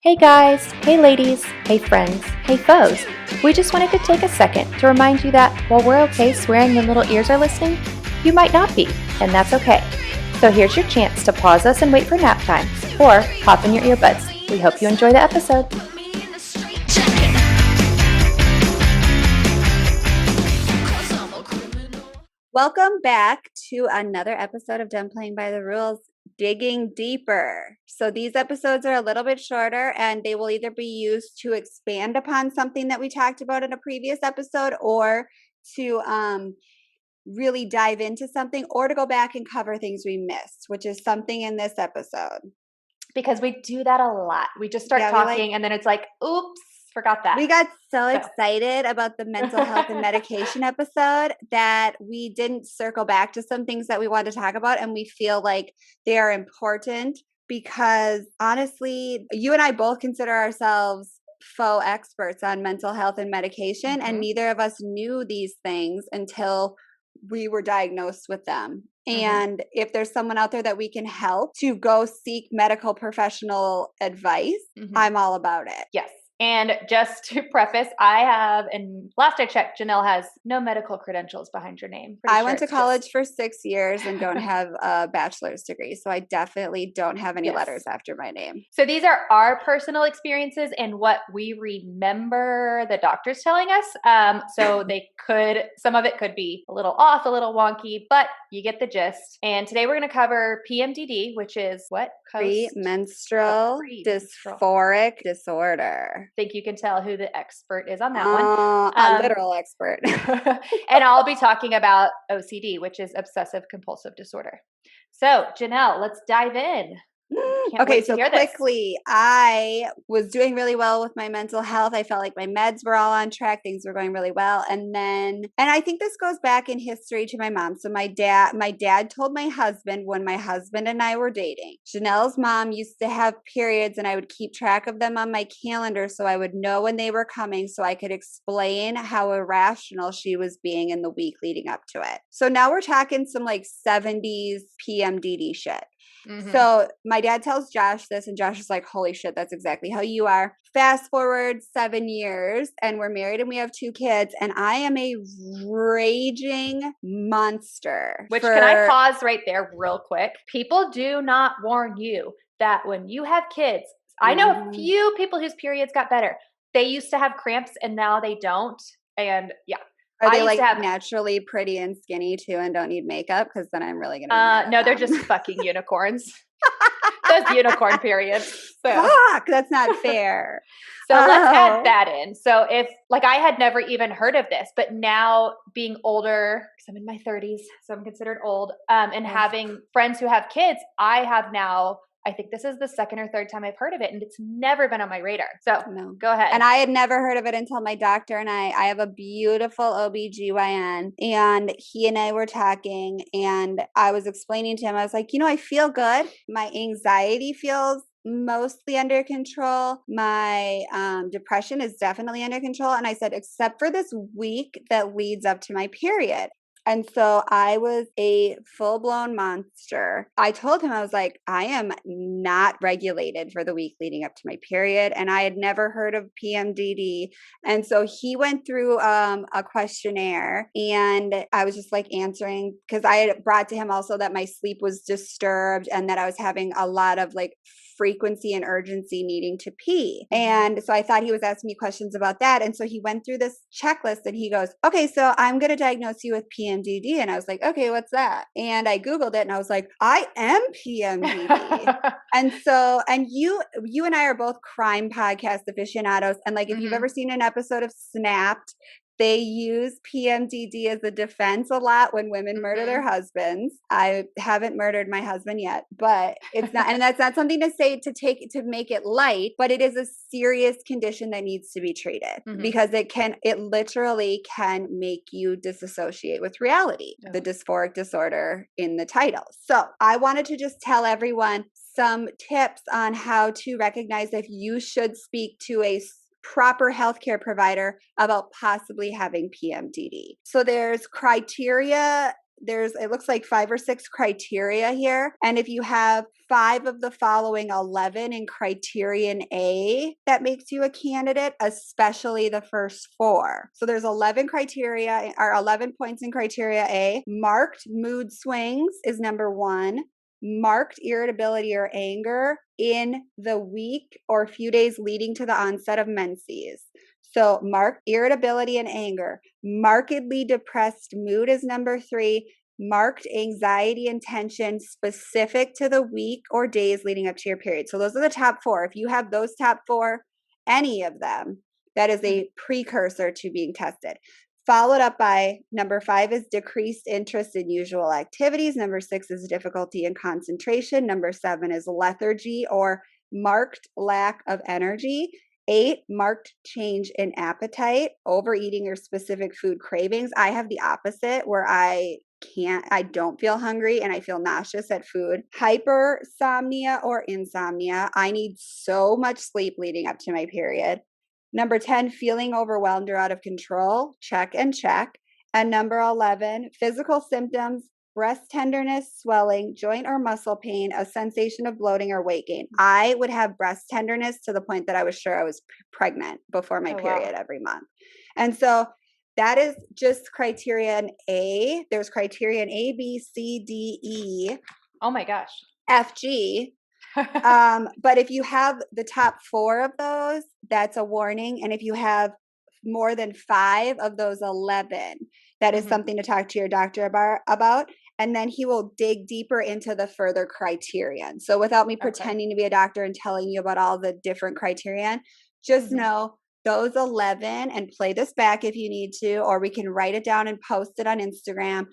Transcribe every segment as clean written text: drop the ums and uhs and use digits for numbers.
Hey guys, hey ladies, hey friends, hey foes. We just wanted to take a second to remind you that while we're okay swearing when little ears are listening, you might not be, and that's okay. So here's your chance to pause us and wait for nap time, or pop in your earbuds. We hope you enjoy the episode. Welcome back to another episode of Done Playing by the Rules, Digging Deeper. So these episodes are a little bit shorter and they will either be used to expand upon something that we talked about in a previous episode or to really dive into something or to go back and cover things we missed, which is something in this episode. Because we do that a lot. We just start talking and then it's like, oops, forgot that. We got so excited about the mental health and medication episode that we didn't circle back to some things that we wanted to talk about. And we feel like they are important because honestly, you and I both consider ourselves faux experts on mental health and medication. Mm-hmm. And neither of us knew these things until we were diagnosed with them. Mm-hmm. And if there's someone out there that we can help to go seek medical professional advice, mm-hmm. I'm all about it. Yes. And just to preface, I have, and last I checked, Jenelle has no medical credentials behind your name. I went to college for 6 years and don't have a bachelor's degree. So I definitely don't have any letters after my name. So these are our personal experiences and what we remember the doctors telling us. So some of it could be a little off, a little wonky, but you get the gist. And today we're going to cover PMDD, which is what? Premenstrual dysphoric disorder. I think you can tell who the expert is on that one. A literal expert. And I'll be talking about OCD, which is obsessive compulsive disorder. So Jenelle, let's dive in. Okay, so quickly, I was doing really well with my mental health. I felt like my meds were all on track. Things were going really well. And I think this goes back in history to my mom. So my dad told my husband when my husband and I were dating, Janelle's mom used to have periods and I would keep track of them on my calendar so I would know when they were coming so I could explain how irrational she was being in the week leading up to it. So now we're talking some like 70s PMDD shit. Mm-hmm. So my dad tells Josh this and Josh is like, holy shit, that's exactly how you are. Fast forward 7 years and we're married and we have 2 kids and I am a raging monster. Can I pause right there real quick? People do not warn you that when you have kids, I know a few people whose periods got better. They used to have cramps and now they don't. And yeah. Are they like naturally pretty and skinny too and don't need makeup? Because then I'm really going to no, they're just fucking unicorns. Those unicorn periods. So. Fuck, that's not fair. So let's add that in. So if, like, I had never even heard of this, but now being older, because I'm in my 30s, so I'm considered old, and having friends who have kids, I have now, I think this is the second or third time I've heard of it, and it's never been on my radar. So go ahead. And I had never heard of it until my doctor and I have a beautiful OBGYN, and he and I were talking, and I was explaining to him, I was like, I feel good. My anxiety feels mostly under control. My depression is definitely under control. And I said, except for this week that leads up to my period. And so I was a full-blown monster. I told him, I was like, I am not regulated for the week leading up to my period. And I had never heard of PMDD. And so he went through a questionnaire and I was just like answering because I had brought to him also that my sleep was disturbed and that I was having a lot of like frequency and urgency needing to pee. And so I thought he was asking me questions about that. And so he went through this checklist and he goes, okay, so I'm going to diagnose you with PMDD. And I was like, okay, what's that? And I Googled it and I was like, I am PMDD. and you and I are both crime podcast aficionados. And like, if you've ever seen an episode of Snapped, they use PMDD as a defense a lot when women murder their husbands. I haven't murdered my husband yet, but it's not, and that's not something to say to make it light, but it is a serious condition that needs to be treated because it literally can make you disassociate with reality, the dysphoric disorder in the title. So I wanted to just tell everyone some tips on how to recognize if you should speak to a proper healthcare provider about possibly having PMDD. So there's criteria it looks like 5 or 6 criteria here. And if you have 5 of the following 11 in criterion A, that makes you a candidate, especially the first 4. So there's 11 criteria or 11 points in criteria A. Marked mood swings is number 1. Marked irritability or anger in the week or few days leading to the onset of menses. So marked irritability and anger. Markedly depressed mood is number 3. Marked anxiety and tension specific to the week or days leading up to your period. So those are the top 4. If you have those top 4, any of them, that is a precursor to being tested. Followed up by number 5 is decreased interest in usual activities. Number 6 is difficulty in concentration. Number 7 is lethargy or marked lack of energy. 8, marked change in appetite, overeating or specific food cravings. I have the opposite where I don't feel hungry and I feel nauseous at food. Hypersomnia or insomnia. I need so much sleep leading up to my period. Number 10, feeling overwhelmed or out of control. Check and check. And number 11, physical symptoms, breast tenderness, swelling, joint or muscle pain, a sensation of bloating or weight gain. I would have breast tenderness to the point that I was sure I was pregnant before my period every month. And so that is just criterion A. There's criterion A, B, C, D, E. Oh my gosh. F, G. But if you have the top 4 of those, that's a warning. And if you have more than 5 of those 11, that is something to talk to your doctor about. And then he will dig deeper into the further criterion. So without me pretending to be a doctor and telling you about all the different criterion, just know those 11, and play this back if you need to, or we can write it down and post it on Instagram,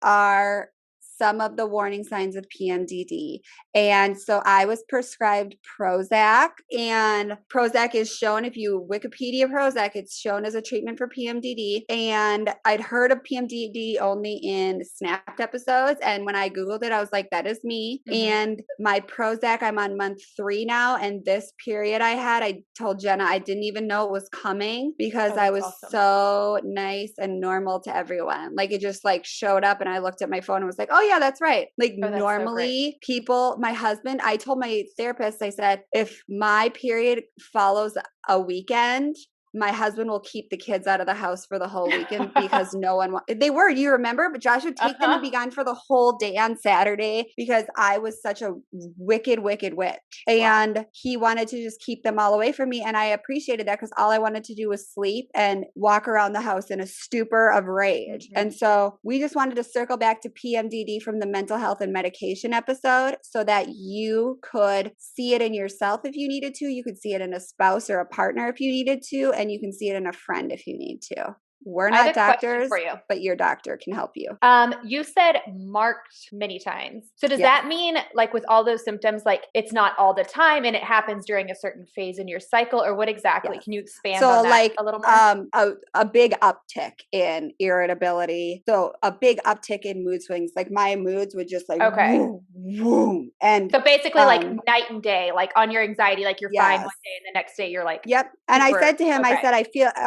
are some of the warning signs of PMDD. And so I was prescribed Prozac, and Prozac is shown, if you Wikipedia Prozac, it's shown as a treatment for PMDD. And I'd heard of PMDD only in Snapped episodes. And when I Googled it, I was like, that is me. And my Prozac, I'm on month 3 now. And this period I told Jenna, I didn't even know it was coming because I was so nice and normal to everyone. Like it just like showed up and I looked at my phone and was like, oh yeah, that's right. Like normally people, my husband, I told my therapist, I said, if my period follows a weekend, my husband will keep the kids out of the house for the whole weekend because no one, you remember, but Josh would take them and be gone for the whole day on Saturday because I was such a wicked, wicked witch. And he wanted to just keep them all away from me. And I appreciated that because all I wanted to do was sleep and walk around the house in a stupor of rage. And so we just wanted to circle back to PMDD from the mental health and medication episode so that you could see it in yourself if you needed to. You could see it in a spouse or a partner if you needed to. And you can see it in a friend if you need to. We're not doctors, for you. But your doctor can help you. You said marked many times. So does that mean like with all those symptoms, like it's not all the time and it happens during a certain phase in your cycle, or what exactly? Can you expand on that a little more? A big uptick in irritability. So a big uptick in mood swings. Like my moods would just like, whoom, whoom. And so basically like night and day, like on your anxiety, like you're fine one day and the next day you're like, And I said to him, I said,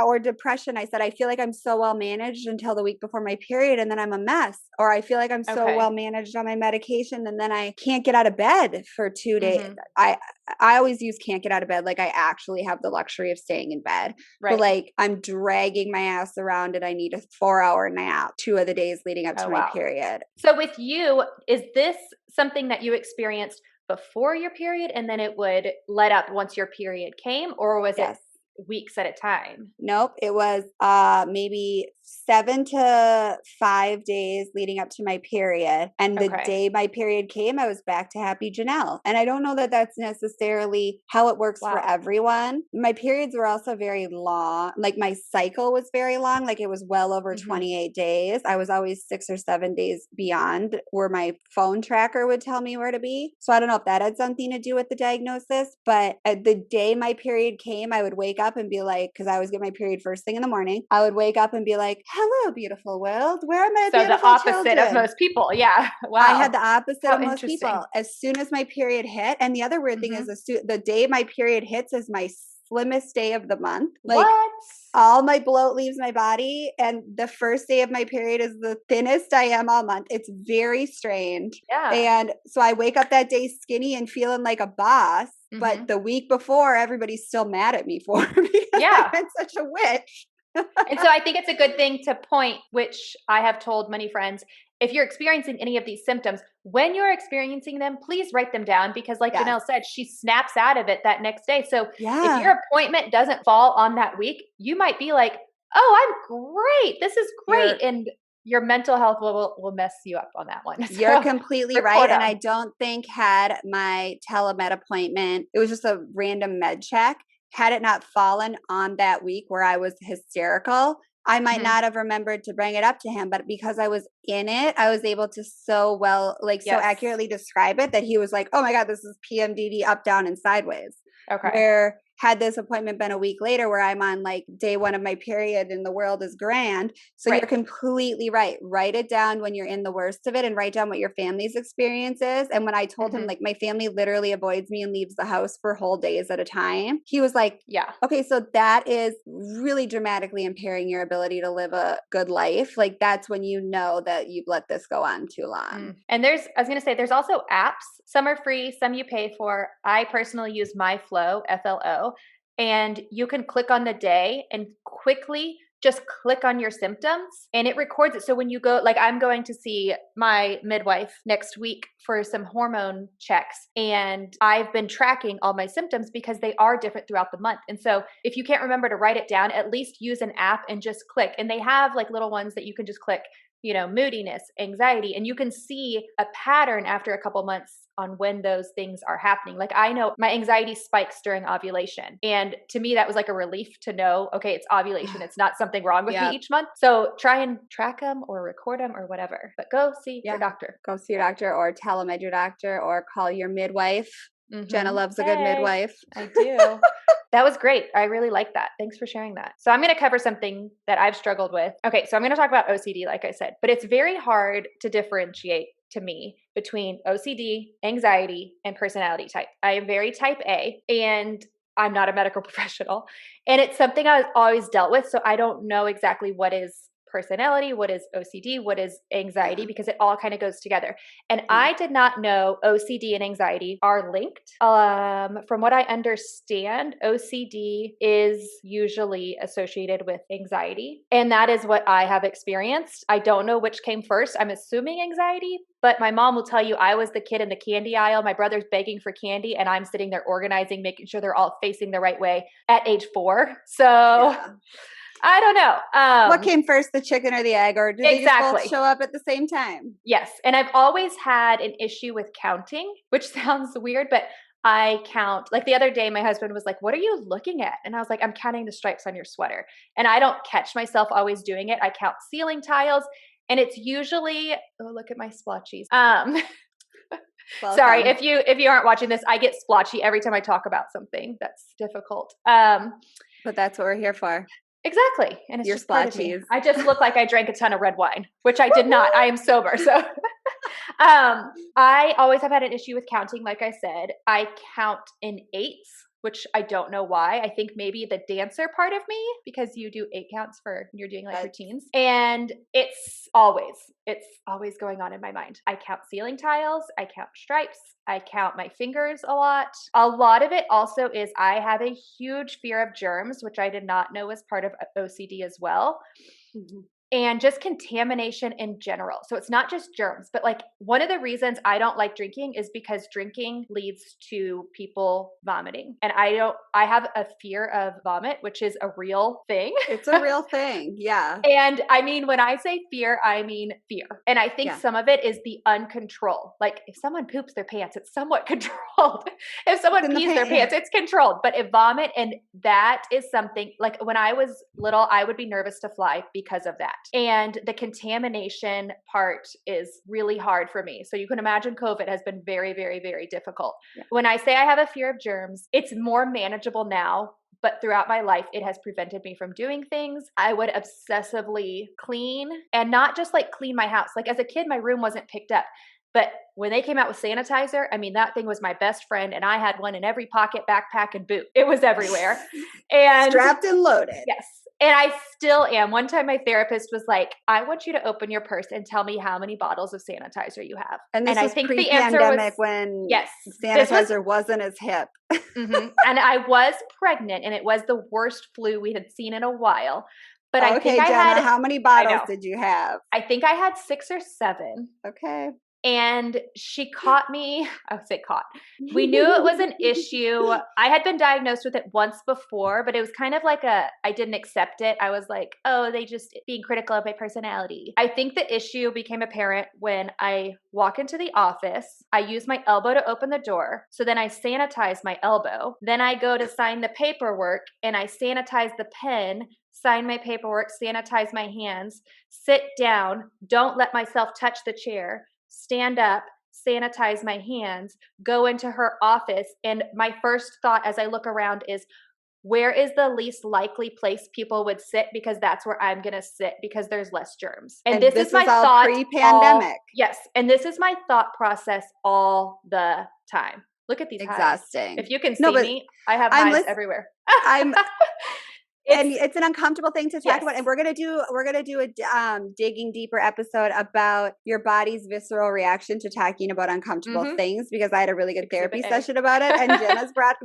or depression. I said, I feel like I'm so well managed until the week before my period and then I'm a mess. Or I feel like I'm so well managed on my medication and then I can't get out of bed for 2 days. I always use can't get out of bed like I actually have the luxury of staying in bed. But like I'm dragging my ass around and I need a 4-hour nap 2 of the days leading up to my period. So with you, is this something that you experienced before your period and then it would let up once your period came, or was it weeks at a time? Nope. It was maybe 7 to 5 days leading up to my period. And the day my period came, I was back to happy Jenelle. And I don't know that that's necessarily how it works for everyone. My periods were also very long. Like my cycle was very long. Like it was well over 28 days. I was always 6 or 7 days beyond where my phone tracker would tell me where to be. So I don't know if that had something to do with the diagnosis, but at the day my period came, I would wake up and be like, because I always get my period first thing in the morning, I would wake up and be like, hello, beautiful world. Where are my beautiful the opposite children? of most people. Yeah. Wow. I had the opposite of most people. As soon as my period hit, and the other weird thing is the day my period hits is my slimmest day of the month. Like, what? all my bloat leaves my body, and the first day of my period is the thinnest I am all month. It's very strange. Yeah. And so I wake up that day skinny and feeling like a boss. But the week before, everybody's still mad at me for because I've been such a witch. And so I think it's a good thing to point, which I have told many friends, if you're experiencing any of these symptoms, when you're experiencing them, please write them down because like Jenelle said, she snaps out of it that next day. So if your appointment doesn't fall on that week, you might be like, oh, I'm great. This is great. And your mental health will mess you up on that one. So you're completely right. And I don't think had my Telemet appointment, it was just a random med check. Had it not fallen on that week where I was hysterical, I might not have remembered to bring it up to him, but because I was in it, I was able to so accurately describe it that he was like, oh my God, this is PMDD up, down, and sideways. Okay. Where had this appointment been a week later where I'm on like day 1 of my period and the world is grand. So you're completely right. Write it down when you're in the worst of it and write down what your family's experience is. And when I told him like my family literally avoids me and leaves the house for whole days at a time, he was like, yeah, okay, so that is really dramatically impairing your ability to live a good life. Like that's when you know that you've let this go on too long. And I was going to say, there's also apps. Some are free, some you pay for. I personally use MyFlow, FLO, and you can click on the day and quickly just click on your symptoms and it records it. So when you go, like I'm going to see my midwife next week for some hormone checks and I've been tracking all my symptoms because they are different throughout the month. And so if you can't remember to write it down, at least use an app and just click. And they have like little ones that you can just click, moodiness, anxiety, and you can see a pattern after a couple months on when those things are happening. Like I know my anxiety spikes during ovulation. And to me, that was like a relief to know, okay, it's ovulation. It's not something wrong with me each month. So try and track them or record them or whatever, but go see your doctor. Go see your doctor or telemed your doctor or call your midwife. Jenna loves a good midwife. I do. That was great. I really like that. Thanks for sharing that. So I'm going to cover something that I've struggled with. Okay, so I'm going to talk about OCD, like I said, but it's very hard to differentiate to me between OCD, anxiety, and personality type. I am very type A, and I'm not a medical professional. And it's something I've always dealt with, so I don't know exactly what is personality, what is OCD, what is anxiety, because it all kind of goes together. And I did not know OCD and anxiety are linked. From what I understand, OCD is usually associated with anxiety. And that is what I have experienced. I don't know which came first. I'm assuming anxiety, but my mom will tell you I was the kid in the candy aisle. My brother's begging for candy and I'm sitting there organizing, making sure they're all facing the right way at age 4. So I don't know. What came first, the chicken or the egg? Or did they just both show up at the same time? Yes. And I've always had an issue with counting, which sounds weird, but I count. Like the other day, my husband was like, what are you looking at? And I was like, I'm counting the stripes on your sweater. And I don't catch myself always doing it. I count ceiling tiles. And it's usually, oh, look at my splotchies. Sorry, if you aren't watching this, I get splotchy every time I talk about something. That's difficult. But that's what we're here for. Exactly. And it's just part of me. I just look like I drank a ton of red wine, which I did not. I am sober. So I always have had an issue with counting. Like I said, I count in 8s, which I don't know why. I think maybe the dancer part of me, because you do 8 counts for, you're doing like routines. And it's always going on in my mind. I count ceiling tiles. I count stripes. I count my fingers a lot. A lot of it also is I have a huge fear of germs, which I did not know was part of OCD as well. And just contamination in general. So it's not just germs, but like one of the reasons I don't like drinking is because drinking leads to people vomiting. And I have a fear of vomit, which is a real thing. It's a real thing. Yeah. And I mean, when I say fear, I mean fear. And I think some of it is the uncontrolled. Like if someone poops their pants, it's somewhat controlled. If someone pees their pants, it's controlled. But if vomit, and that is something like when I was little, I would be nervous to fly because of that. And the contamination part is really hard for me. So you can imagine COVID has been very, very, very difficult. Yeah. When I say I have a fear of germs, it's more manageable now. But throughout my life, it has prevented me from doing things. I would obsessively clean, and not just like clean my house. Like as a kid, my room wasn't picked up. But when they came out with sanitizer, I mean, that thing was my best friend, and I had one in every pocket, backpack, and boot. It was everywhere. And strapped and loaded. Yes. And I still am. One time my therapist was like, I want you to open your purse and tell me how many bottles of sanitizer you have. And this I was think pre-pandemic when yes, sanitizer wasn't as hip. Mm-hmm. And I was pregnant, and it was the worst flu we had seen in a while. But I think I Jenna, had, how many bottles did you have? I think I had 6 or 7. Okay. And she caught me. I would say caught. We knew it was an issue. I had been diagnosed with it once before, but it was kind of like I didn't accept it. I was like, oh, they just being critical of my personality. I think the issue became apparent when I walk into the office. I use my elbow to open the door. So then I sanitize my elbow. Then I go to sign the paperwork and I sanitize the pen, sign my paperwork, sanitize my hands, sit down, don't let myself touch the chair, stand up, sanitize my hands, go into her office. And my first thought as I look around is, where is the least likely place people would sit? Because that's where I'm going to sit because there's less germs. And this is my thought. Pre-pandemic. Yes. And this is my thought process all the time. Look at these exhausting. hives. If you can see me, I have hives everywhere. It's an uncomfortable thing to talk about, and we're gonna do a digging deeper episode about your body's visceral reaction to talking about uncomfortable things, because I had a really good therapy session about it, and Jenna's brought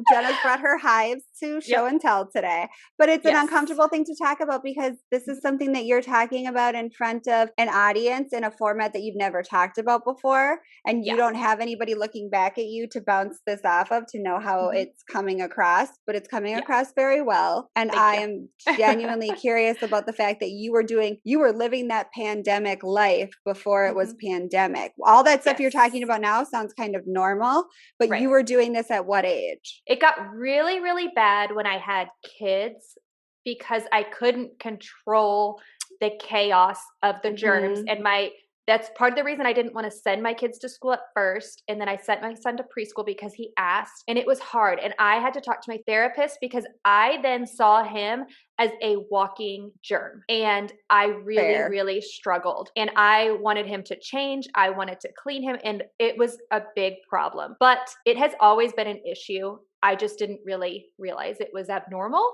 her hives to show and tell today. But it's an uncomfortable thing to talk about because this is something that you're talking about in front of an audience in a format that you've never talked about before, and you don't have anybody looking back at you to bounce this off of to know how it's coming across, but it's coming across very well, and I am genuinely curious about the fact that you were living that pandemic life before it was pandemic. All that stuff you're talking about now sounds kind of normal, but you were doing this at what age? It got really, really bad when I had kids because I couldn't control the chaos of the germs, and that's part of the reason I didn't want to send my kids to school at first. And then I sent my son to preschool because he asked, and it was hard. And I had to talk to my therapist because I then saw him as a walking germ. And I really, really struggled. And I wanted him to change. I wanted to clean him. And it was a big problem. But it has always been an issue. I just didn't really realize it was abnormal,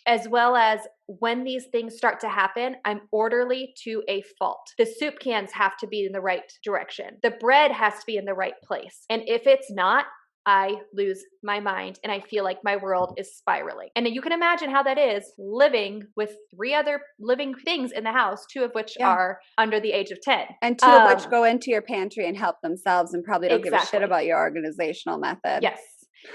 as well as when these things start to happen, I'm orderly to a fault. The soup cans have to be in the right direction. The bread has to be in the right place. And if it's not, I lose my mind and I feel like my world is spiraling. And you can imagine how that is living with 3 other living things in the house, 2 of which are under the age of 10. And 2 of which go into your pantry and help themselves and probably don't give a shit about your organizational method. Yes.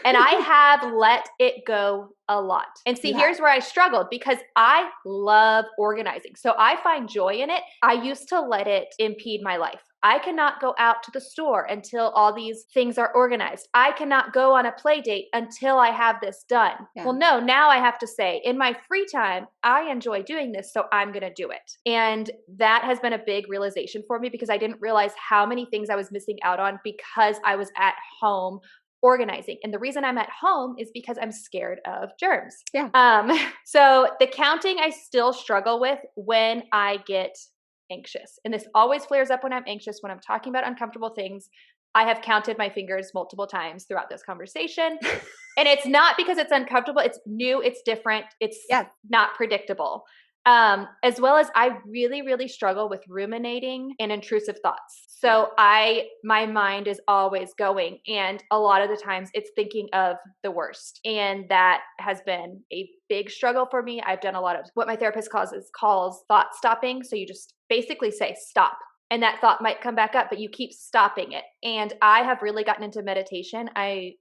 And I have let it go a lot. And see, here's where I struggled because I love organizing. So I find joy in it. I used to let it impede my life. I cannot go out to the store until all these things are organized. I cannot go on a play date until I have this done. Yeah. Well, no, now I have to say, in my free time, I enjoy doing this, so I'm going to do it. And that has been a big realization for me because I didn't realize how many things I was missing out on because I was at home organizing. And the reason I'm at home is because I'm scared of germs. Yeah. So the counting I still struggle with when I get anxious. And this always flares up when I'm anxious, when I'm talking about uncomfortable things. I have counted my fingers multiple times throughout this conversation. And it's not because it's uncomfortable. It's new. It's different. It's not predictable. As well as I really, really struggle with ruminating and intrusive thoughts. So my mind is always going. And a lot of the times it's thinking of the worst. And that has been a big struggle for me. I've done a lot of what my therapist calls thought stopping. So you just basically say stop. And that thought might come back up, but you keep stopping it. And I have really gotten into meditation.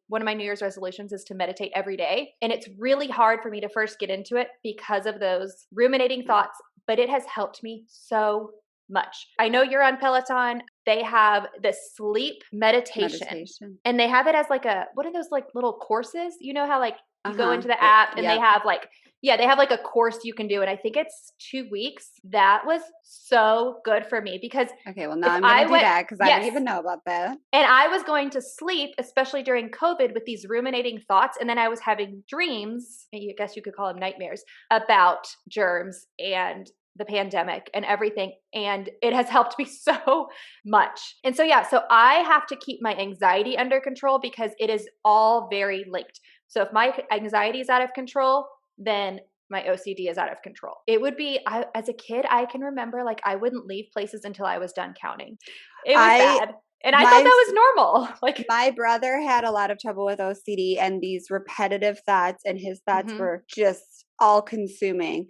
One of my New Year's resolutions is to meditate every day. And it's really hard for me to first get into it because of those ruminating thoughts, but it has helped me so much. I know you're on Peloton. They have the sleep meditation. And they have it as like what are those like little courses? You know how like you go into the app and they have like, they have like a course you can do. And I think it's 2 weeks. That was so good for me because okay, well now I'm going to do that because I didn't even know about that. And I was going to sleep, especially during COVID, with these ruminating thoughts. And then I was having dreams, I guess you could call them nightmares, about germs and the pandemic and everything. And it has helped me so much. And so, yeah, so I have to keep my anxiety under control because it is all very linked. So if my anxiety is out of control, then my OCD is out of control. It would be, as a kid, I can remember like I wouldn't leave places until I was done counting. It was bad. And I thought that was normal. Like my brother had a lot of trouble with OCD and these repetitive thoughts, and his thoughts were just all consuming.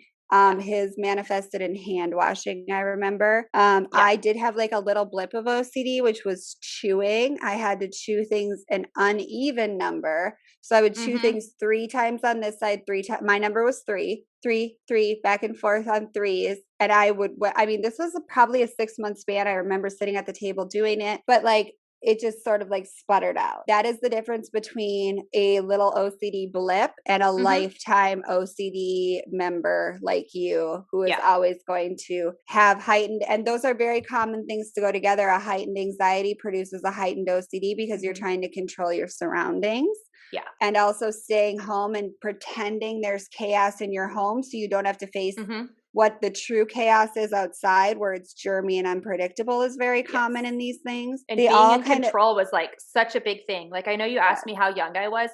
His manifested in hand washing, I remember. I did have like a little blip of OCD, which was chewing. I had to chew things an uneven number. So I would chew things 3 times on this side, 3 times. My number was 3, 3, 3, back and forth on threes. And this was probably a 6-month span. I remember sitting at the table doing it, but like, it just sort of like sputtered out. That is the difference between a little OCD blip and a lifetime OCD member like you, who is always going to have heightened, and those are very common things to go together. A heightened anxiety produces a heightened OCD because you're trying to control your surroundings. Yeah. And also staying home and pretending there's chaos in your home so you don't have to face what the true chaos is outside, where it's germy and unpredictable, is very common in these things. And being in control was like such a big thing. Like I know you asked me how young I was,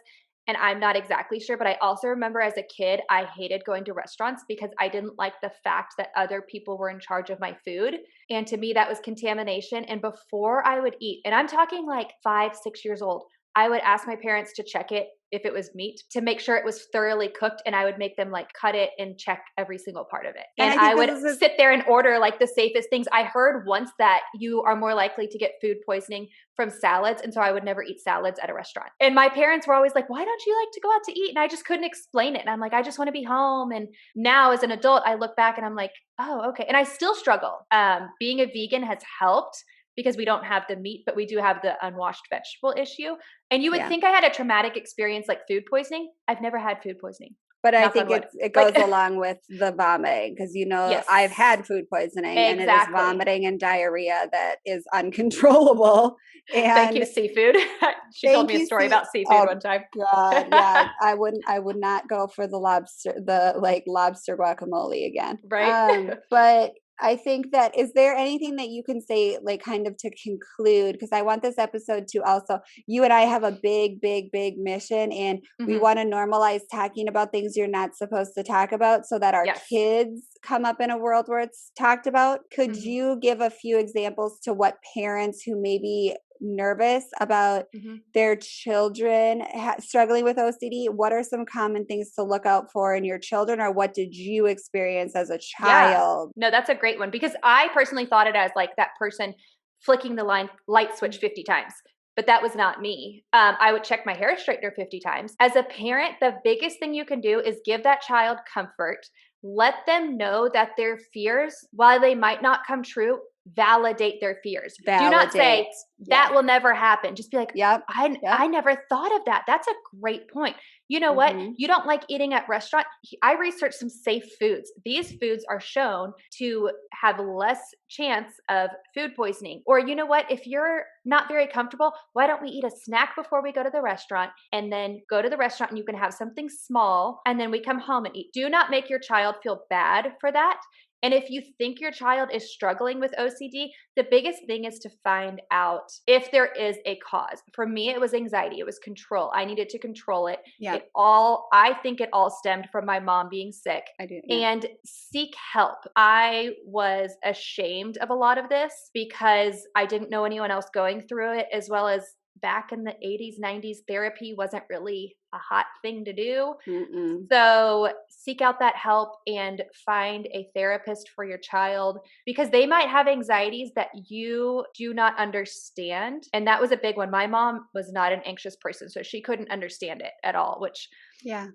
and I'm not exactly sure, but I also remember as a kid, I hated going to restaurants because I didn't like the fact that other people were in charge of my food. And to me, that was contamination. And before I would eat, and I'm talking like 5, 6 years old, I would ask my parents to check it if it was meat to make sure it was thoroughly cooked, and I would make them like cut it and check every single part of it. And I would sit there and order like the safest things. I heard once that you are more likely to get food poisoning from salads, and so I would never eat salads at a restaurant. And my parents were always like, "Why don't you like to go out to eat?" And I just couldn't explain it. And I'm like, "I just want to be home." And now as an adult, I look back and I'm like, "Oh, okay." And I still struggle. Being a vegan has helped because we don't have the meat, but we do have the unwashed vegetable issue. And you would think I had a traumatic experience like food poisoning. I've never had food poisoning. But I think it goes along with the vomiting because, I've had food poisoning and it is vomiting and diarrhea that is uncontrollable. And thank you, seafood. She told me a story about seafood one time. God, yeah, I would not go for the lobster guacamole again. Right. But I think that, is there anything that you can say, like kind of to conclude? Because I want this episode to also, you and I have a big, big, big mission, and we want to normalize talking about things you're not supposed to talk about so that our kids come up in a world where it's talked about. Could you give a few examples to what parents who may be nervous about their children struggling with OCD, what are some common things to look out for in your children, or what did you experience as a child? No, that's a great one, because I personally thought it as like that person flicking the light switch 50 times. But that was not me. I would check my hair straightener 50 times. As a parent, the biggest thing you can do is give that child comfort. Let them know that their fears, while they might not come true, validate their fears. Do not say that will never happen. Just be like, I never thought of that. That's a great point. You know what? You don't like eating at restaurant. I researched some safe foods. These foods are shown to have less chance of food poisoning. Or you know what? If you're not very comfortable, why don't we eat a snack before we go to the restaurant, and then go to the restaurant and you can have something small, and then we come home and eat. Do not make your child feel bad for that. And if you think your child is struggling with OCD, the biggest thing is to find out if there is a cause. For me, it was anxiety. It was control. I needed to control it. I think it all stemmed from my mom being sick. I do. And seek help. I was ashamed of a lot of this because I didn't know anyone else going through it, as well as back in the 80s, 90s, therapy wasn't really a hot thing to do. So seek out that help and find a therapist for your child, because they might have anxieties that you do not understand. And that was a big one. My mom was not an anxious person, so she couldn't understand it at all, which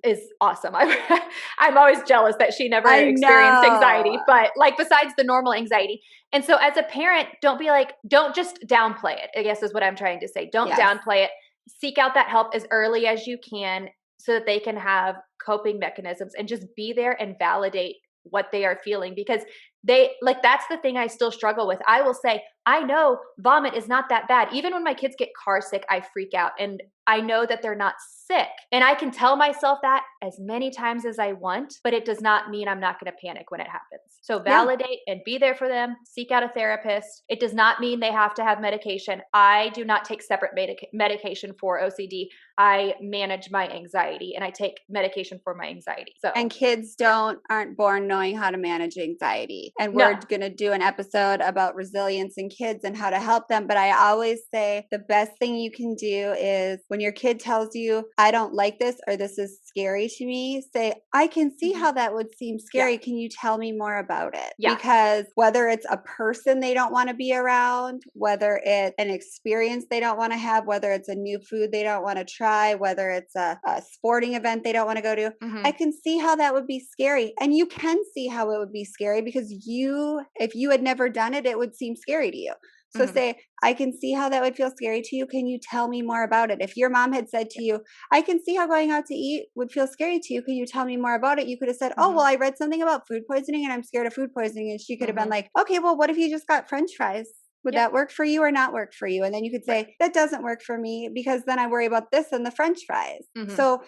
is awesome. I'm always jealous that she never experienced anxiety, but like besides the normal anxiety. And so as a parent, don't just downplay it, I guess is what I'm trying to say. Don't downplay it. Seek out that help as early as you can so that they can have coping mechanisms, and just be there and validate what they are feeling, because that's the thing I still struggle with. I will say, I know vomit is not that bad. Even when my kids get car sick, I freak out, and I know that they're not sick. And I can tell myself that as many times as I want, but it does not mean I'm not going to panic when it happens. So validate and be there for them, seek out a therapist. It does not mean they have to have medication. I do not take separate medication for OCD. I manage my anxiety, and I take medication for my anxiety. So, and kids aren't born knowing how to manage anxiety. And we're going to do an episode about resilience in kids and how to help them. But I always say the best thing you can do is when your kid tells you, I don't like this, or this is scary to me, say, I can see how that would seem scary. Can you tell me more about it? Because whether it's a person they don't want to be around, whether it's an experience they don't want to have, whether it's a new food they don't want to try, whether it's a sporting event they don't want to go to, I can see how that would be scary. And you can see how it would be scary because if you had never done it, it would seem scary to you. So say, I can see how that would feel scary to you. Can you tell me more about it? If your mom had said to you, I can see how going out to eat would feel scary to you. Can you tell me more about it? You could have said, oh, well, I read something about food poisoning and I'm scared of food poisoning. And she could have been like, okay, well, what if you just got French fries? Would that work for you or not work for you? And then you could say, that doesn't work for me because then I worry about this and the French fries. So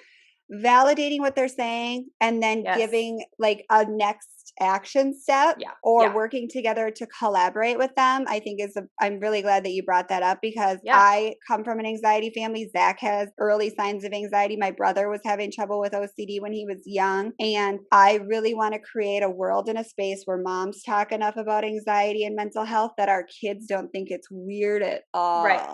validating what they're saying and then giving like a next action step or working together to collaborate with them, I think I'm really glad that you brought that up because I come from an anxiety family. Zach has early signs of anxiety. My brother was having trouble with OCD when he was young. And I really want to create a world and a space where moms talk enough about anxiety and mental health that our kids don't think it's weird at all. Right.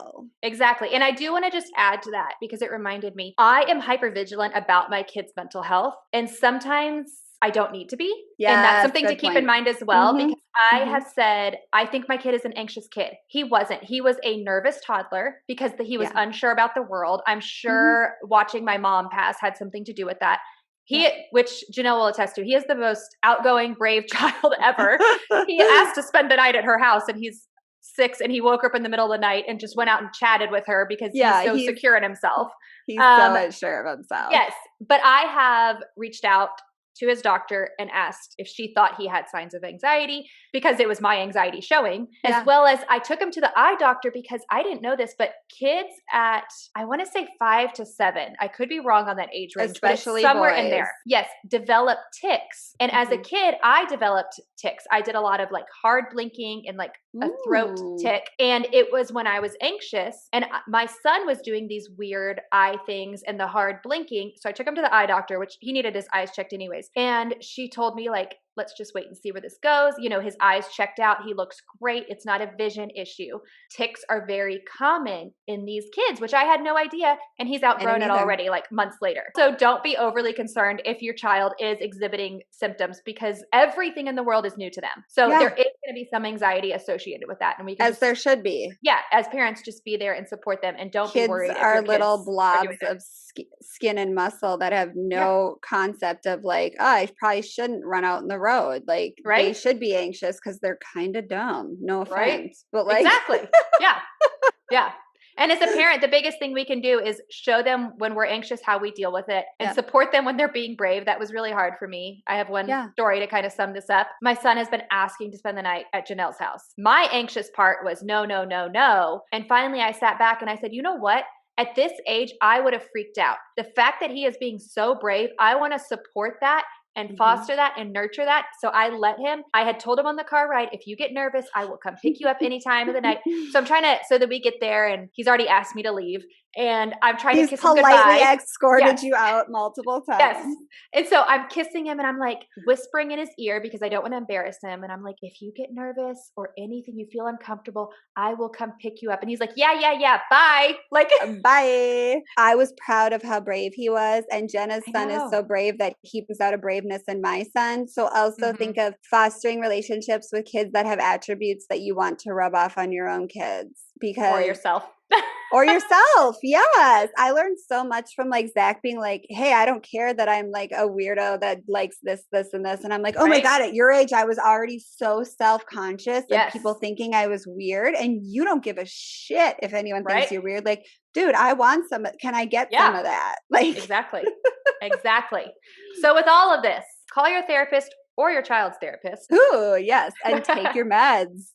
Exactly. And I do want to just add to that because it reminded me, I am hypervigilant about my kids' mental health. And sometimes I don't need to be. And that's something to keep in mind as well, because I have said, I think my kid is an anxious kid. He wasn't. He was a nervous toddler because he was unsure about the world. I'm sure watching my mom pass had something to do with that. Which Jenelle will attest to, he is the most outgoing, brave child ever. He asked to spend the night at her house and he's 6 and he woke her up in the middle of the night and just went out and chatted with her because he's so secure in himself. He's so sure of himself. Yes. But I have reached out to his doctor and asked if she thought he had signs of anxiety because it was my anxiety showing, as well as I took him to the eye doctor because I didn't know this, but kids at, I want to say 5 to 7, I could be wrong on that age range, especially but somewhere boys. in there, develop tics. And as a kid, I developed tics. I did a lot of like hard blinking and like a throat tic. And it was when I was anxious and my son was doing these weird eye things and the hard blinking. So I took him to the eye doctor, which he needed his eyes checked anyways. And she told me like, let's just wait and see where this goes. You know, his eyes checked out. He looks great. It's not a vision issue. Tics are very common in these kids, which I had no idea. And he's outgrown it already like months later. So don't be overly concerned if your child is exhibiting symptoms because everything in the world is new to them. So there is going to be some anxiety associated with that. And we can there should be. Yeah. As parents, just be there and support them and don't be worried. Kids are little blobs of skin and muscle that have no concept of like, oh, I probably shouldn't run out in the road. Like they should be anxious because they're kind of dumb. No offense. But like exactly. Yeah. And as a parent, the biggest thing we can do is show them when we're anxious how we deal with it and support them when they're being brave. That was really hard for me. I have one story to kind of sum this up. My son has been asking to spend the night at Janelle's house. My anxious part was no, no, no, no. And finally I sat back and I said, you know what? At this age, I would have freaked out. The fact that he is being so brave, I want to support that and foster that and nurture that. So I let him, I had told him on the car ride, if you get nervous, I will come pick you up any time of the night. So I'm trying to, so that we get there and he's already asked me to leave and I'm trying to kiss him goodbye. He's politely escorted you out multiple times. Yes. And so I'm kissing him and I'm like whispering in his ear because I don't want to embarrass him. And I'm like, if you get nervous or anything, you feel uncomfortable, I will come pick you up. And he's like, yeah. Bye. Like, bye. I was proud of how brave he was. And Jenna's son is so brave that he brings out a braveness in my son. So also think of fostering relationships with kids that have attributes that you want to rub off on your own kids. Or yourself. Or yourself. Yes. I learned so much from like Zach being like, hey, I don't care that I'm like a weirdo that likes this, and this. And I'm like, oh my God, at your age, I was already so self-conscious of people thinking I was weird. And you don't give a shit if anyone thinks you're weird. Like, dude, I want some. Can I get some of that? Like, exactly. So with all of this, call your therapist or your child's therapist. Ooh, yes. And take your meds.